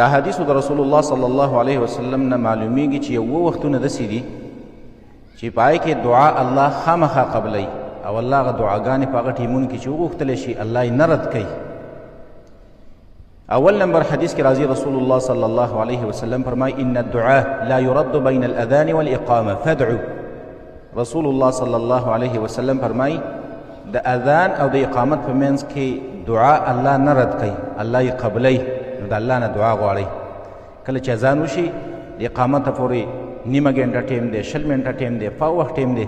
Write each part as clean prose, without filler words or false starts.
احادیثو د رسول الله صلی الله علیه وسلم نه معلومیږي چې یو وختونه داسې دي چې په هغې کې دعا الله خامخا قبلوي او الله هغه دعاګانې په هغه ټیمونو کې چې وغوښتلی شي الله یې نه رد کوي. اول نمبر حدیث کې راځي رسول الله صلی الله علیه وسلم فرمایي ان الدعاء لا يرد بین الاذان والاقامه فادعوا. رسول الله صلی الله علیه وسلم فرمایي د اذان او د اقامت په منځ کې دعا الله نه رد کوي، الله یې قبلوي. نو د الله نه دعا غواړئ. کله چې اذان وشي د اقامته پورې نیمه ګنټه ټیم دی، 20 منټه ټیم دی، پاو وخت ټیم دی،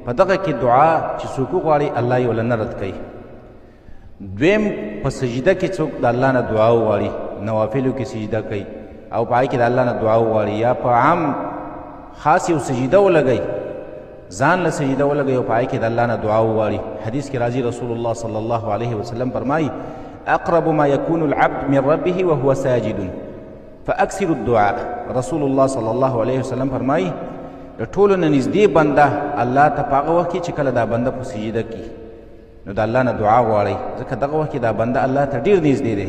په دغه کې دعا چې څوک وغواړي الله یې وله نه رد کوي. دویم په سجده کې څوک د الله نه دعا وغواړي، نوافلو کې سجده کوي او په هغې کې د الله نه دعا وغواړي یا په عام خاص یو سجده ولګوي، ځان له سجده ولګوي او په هغې کې د الله نه دعا وغواړي. حدیث کې راځي رسول الله صلی الله علیه وسلم فرمایي اقرب ما يكون العبد من ربه وهو ساجد فاکثر الدعاء. رسول الله صلی الله علیه وسلم فرمایي د ټولو نه نږدې بنده الله ته په هغه وخت کې چې کله دا بنده په سجده کې نو د الله نه دعا غواړئ، ځکه دغه وخت کې دا بنده الله ته ډېر نږدې دی،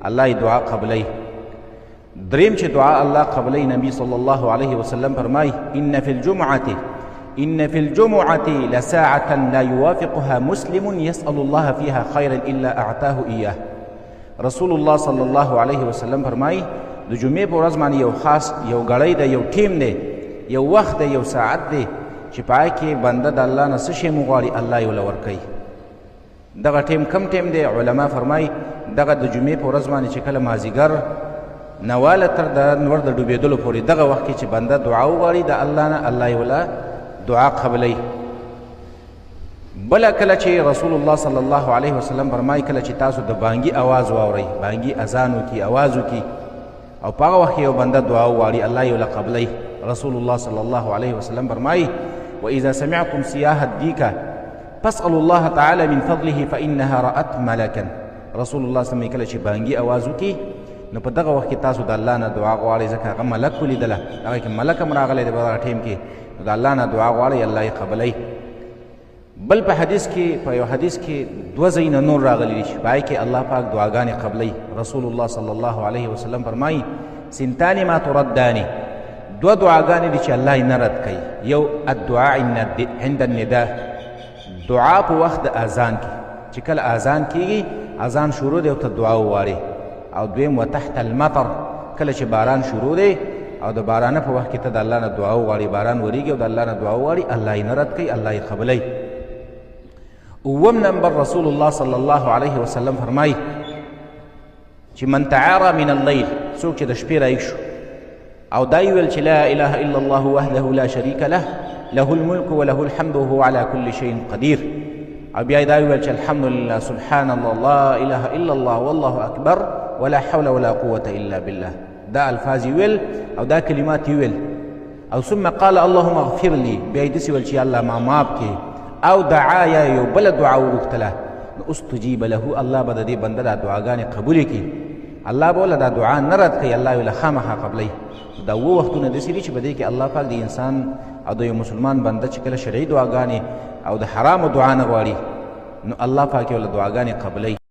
الله یې دعا قبلوي. دریم چې دعا الله قبلوي، نبي صلی الله علیه وسلم فرمایي ان في الجمعة لساعة لا يوافقها مسلم يسأل الله فيها خيرا إلا أعطاه إياه. رسول الله صلی الله علیه وسلم فرمایي د جمعې په ورځ باندې یو خاص یو ګړی دی، یو ټیم دی، یو وخت دی، یو ساعت دی چې په هغې کې بنده د الله نه څه شی وغواړي الله یې وله ورکوي. دغه ټیم کم ټیم دی؟ علما فرمایي دغه د جمعې په ورځ باندې چې کله مازدیګر نواله تر د نور د ډوبېدلو پورې دغه وخت کې چې بنده دعا وغواړي د الله نه الله یې وله دعا قبلوي. بله کله چې رسول الله صلی الله علیه وسلم فرمایي کله چې تاسو د بانګي اواز واورئ، بانګي اذان وکړي، اواز وکړي او په هغه وخت یو بنده دعا وغواړي الله یې وله قبلوي. رسول الله صلی الله علیه وسلم فرمایي واذا سمعتم صياح الديكه فاسألوا الله تعالى من فضله فإنها رأت ملكا. رسول الله صلی الله علیه وسلم کله چې بانګي اواز وکړي نو په دغه وخت کې تاسو د الله نه دعا غواړئ، ځکه هغه ملک ولیدله، هغه کې ملک هم راغلی دی په دغه ټیم کې، نو د الله نه دعا غواړئ الله یې قبلوي. بل په حدیث کې په یو حدیث کې 2 ځایونه نور راغلي دي چې په هغې کې الله پاک دعاګانې قبلوي. رسول الله صلی الله علیه وسلم فرمایي سنتان ما تردان، 2 دعاګانې دي چې الله یې نه رد کوي. یو الدعاء عند النداء، دعا په وخت د اذان کې چې کله اذان کېږي اذان شروع دی او ته دعا وغواړې. او دویم وتحت المطر، کله چې باران شروع دی او د بارانه په وخت کې ته د الله نه دعا وغواړې، باران وریږي او د الله نه دعا وغواړې الله یې نه رد کوي الله یې قبلوي. اووم نمبر رسول الله صلی الله علیه وسلم فرمایي چې من تعارى من الليل، څوک چې د شپې رایږ شو او دا یې ویل چې لا اله الا الله وحده لا شریک له له الملك وله الحمد وهو على كل شيء قدير، او بیا دا یې ویل چې الحمد لله سبحان الله لا اله الا الله والله اکبر ولا حول ولا قوة الا بالله. دا الفاظ یې ویل او دا کلمات یې ویل او ثم قال اللهم اغفر لي، بیا یې داسې ویل چې الله ما معاف کړي، او دعا یا یو بله دعا وغوښتله نو استجیب له، الله به د دې بنده دا دعاګانې قبولې کړي، الله به وله دا دعا نه رد کوي، الله یې وله خامخا قبلوي. دا 2 وختونه داسې دي چې په دې کې الله پاک د انسان او د یو مسلمان بنده چې کله شرعي دعاګانې او د حرامو دعا نه غواړي نو الله پاک یې وله دعاګانې قبلوي.